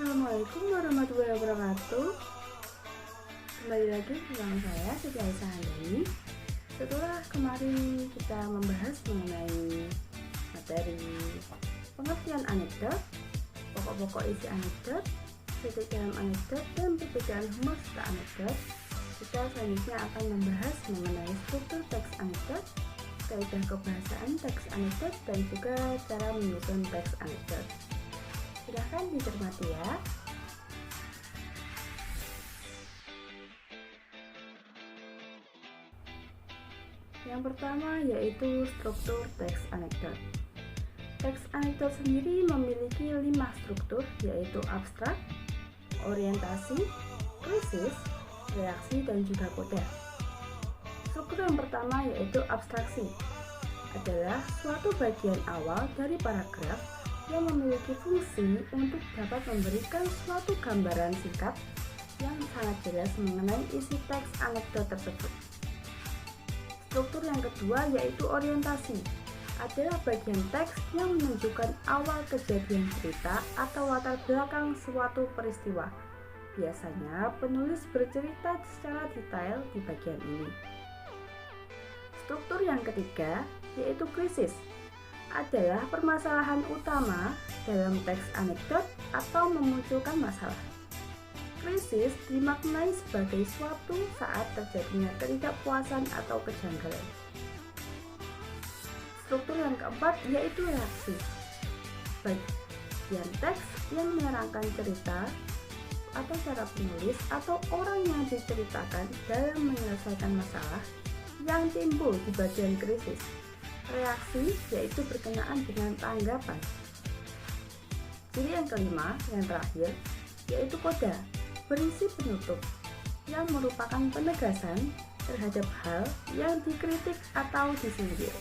Assalamualaikum warahmatullahi wabarakatuh. Kembali lagi bersama saya Siti Aisyah Handani. Setelah kemarin kita membahas mengenai materi pengertian anekdot, pokok-pokok isi anekdot, titik dalam anekdot, dan perbedaan humor serta anekdot, kita selanjutnya akan membahas mengenai struktur teks anekdot, kaidah kebahasaan teks anekdot, dan juga cara menyusun teks anekdot. Silahkan dicermati ya. Yang pertama yaitu struktur teks anekdot. Teks anekdot sendiri memiliki 5 struktur, yaitu abstrak, orientasi, krisis, reaksi, dan juga koda. Struktur yang pertama yaitu abstraksi, adalah suatu bagian awal dari paragraf yang memiliki fungsi untuk dapat memberikan suatu gambaran singkat yang sangat jelas mengenai isi teks anekdot tersebut. Struktur yang kedua yaitu orientasi, adalah bagian teks yang menunjukkan awal kejadian cerita atau latar belakang suatu peristiwa. Biasanya penulis bercerita secara detail di bagian ini. Struktur yang ketiga yaitu krisis, adalah permasalahan utama dalam teks anekdot atau memunculkan masalah. Krisis dimaknai sebagai suatu saat terjadinya ketidakpuasan atau kejanggalan. Struktur yang keempat yaitu reaksi, bagian teks yang menerangkan cerita atau cara penulis atau orang yang diceritakan dalam menyelesaikan masalah yang timbul di bagian krisis. Reaksi yaitu berkenaan dengan tanggapan. Ciri yang kelima, yang terakhir, yaitu koda, berisi penutup, yang merupakan penegasan terhadap hal yang dikritik atau disindir.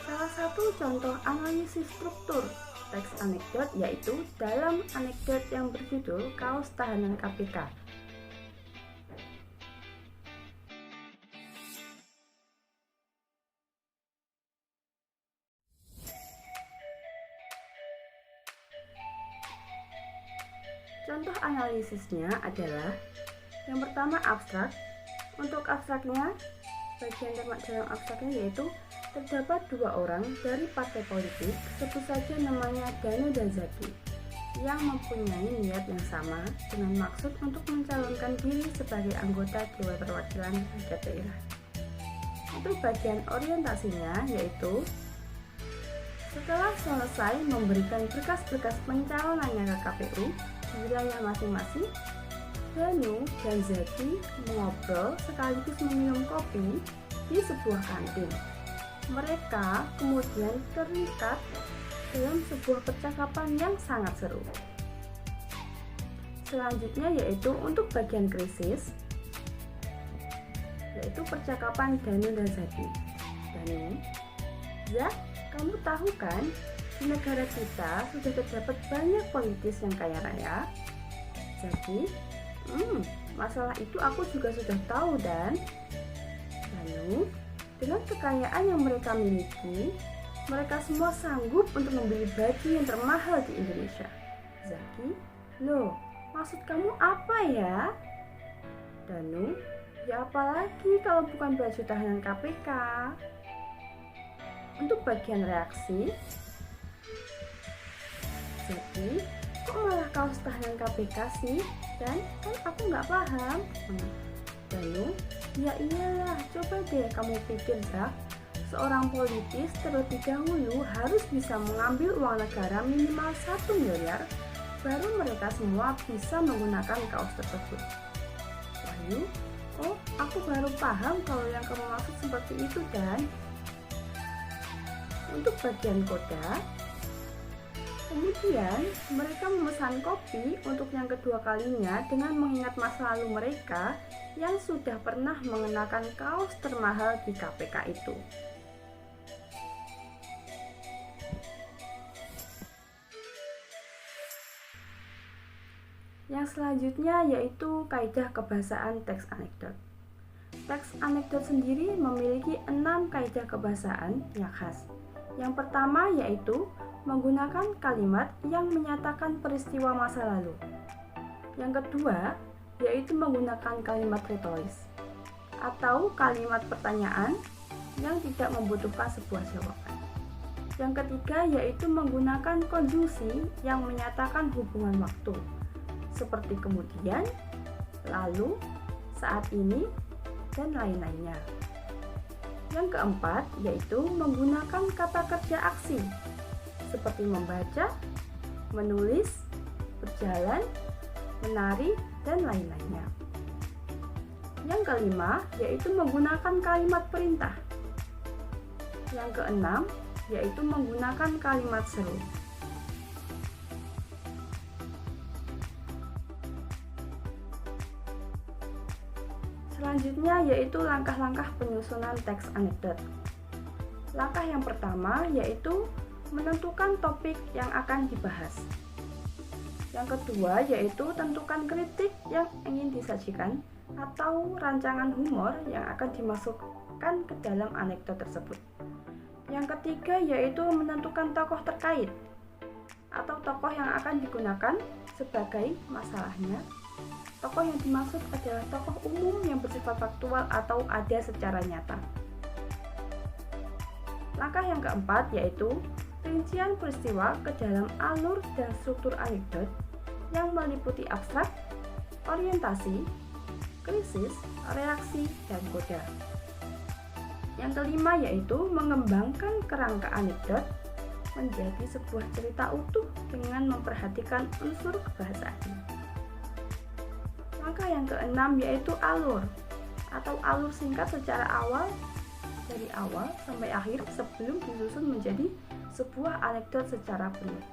Salah satu contoh analisis struktur teks anekdot yaitu dalam anekdot yang berjudul Kaos Tahanan KPK. Contoh analisisnya adalah yang pertama abstrak. Untuk abstraknya, bagian dalam abstraknya yaitu terdapat 2 orang dari partai politik, sebut saja namanya Danu dan Zaki, yang mempunyai niat yang sama dengan maksud untuk mencalonkan diri sebagai anggota Dewan Perwakilan Rakyat Daerah. Untuk bagian orientasinya yaitu setelah selesai memberikan berkas-berkas pencalonannya ke KPU di wilayah masing-masing, Danu dan Zaki mengobrol sekaligus meminum kopi di sebuah kantin. Mereka kemudian terikat dalam sebuah percakapan yang sangat seru. Selanjutnya yaitu untuk bagian krisis, yaitu percakapan Danu dan Zaki. Danu, Zak, kamu tahu kan, di negara kita sudah terdapat banyak politis yang kaya raya. Zaki, masalah itu aku juga sudah tahu dan Danu, dengan kekayaan yang mereka miliki, mereka semua sanggup untuk membeli baju yang termahal di Indonesia. Zaki, loh, maksud kamu apa ya? Danu, ya apalagi kalau bukan baju tahanan KPK. Untuk bagian reaksi, Zaki, kok malah kaos tahanan KPK sih? Dan kan aku nggak paham. Danu, ya iyalah, coba deh kamu pikir Zak, seorang politis terlebih dahulu harus bisa mengambil uang negara minimal 1 miliar, baru mereka semua bisa menggunakan kaos tersebut. Wahyu, oh aku baru paham kalau yang kamu maksud seperti itu Dan. Untuk bagian koda, kemudian mereka memesan kopi untuk yang kedua kalinya dengan mengingat masa lalu mereka yang sudah pernah mengenakan kaos termahal di KPK itu. Yang selanjutnya yaitu kaidah kebahasaan teks anekdot. Teks anekdot sendiri memiliki 6 kaidah kebahasaan yang khas. Yang pertama yaitu menggunakan kalimat yang menyatakan peristiwa masa lalu. Yang kedua yaitu menggunakan kalimat retoris atau kalimat pertanyaan yang tidak membutuhkan sebuah jawaban. Yang ketiga yaitu menggunakan konjungsi yang menyatakan hubungan waktu, seperti kemudian, lalu, saat ini, dan lain-lainnya. Yang keempat yaitu menggunakan kata kerja aksi, seperti membaca, menulis, berjalan, menari, dan lain-lainnya. Yang kelima yaitu menggunakan kalimat perintah. Yang keenam yaitu menggunakan kalimat seru. Selanjutnya yaitu langkah-langkah penyusunan teks anekdot. Langkah yang pertama yaitu menentukan topik yang akan dibahas. Yang kedua yaitu tentukan kritik yang ingin disajikan atau rancangan humor yang akan dimasukkan ke dalam anekdot tersebut. Yang ketiga yaitu menentukan tokoh terkait atau tokoh yang akan digunakan sebagai masalahnya. Tokoh yang dimaksud adalah tokoh umum yang bersifat faktual atau ada secara nyata. Langkah yang keempat yaitu rincian peristiwa ke dalam alur dan struktur anekdot yang meliputi abstrak, orientasi, krisis, reaksi, dan koda. Yang kelima yaitu mengembangkan kerangka anekdot menjadi sebuah cerita utuh dengan memperhatikan unsur kebahasaan. Langkah yang keenam yaitu alur atau alur singkat secara awal dari awal sampai akhir sebelum disusun menjadi sebuah anekdot secara penuh.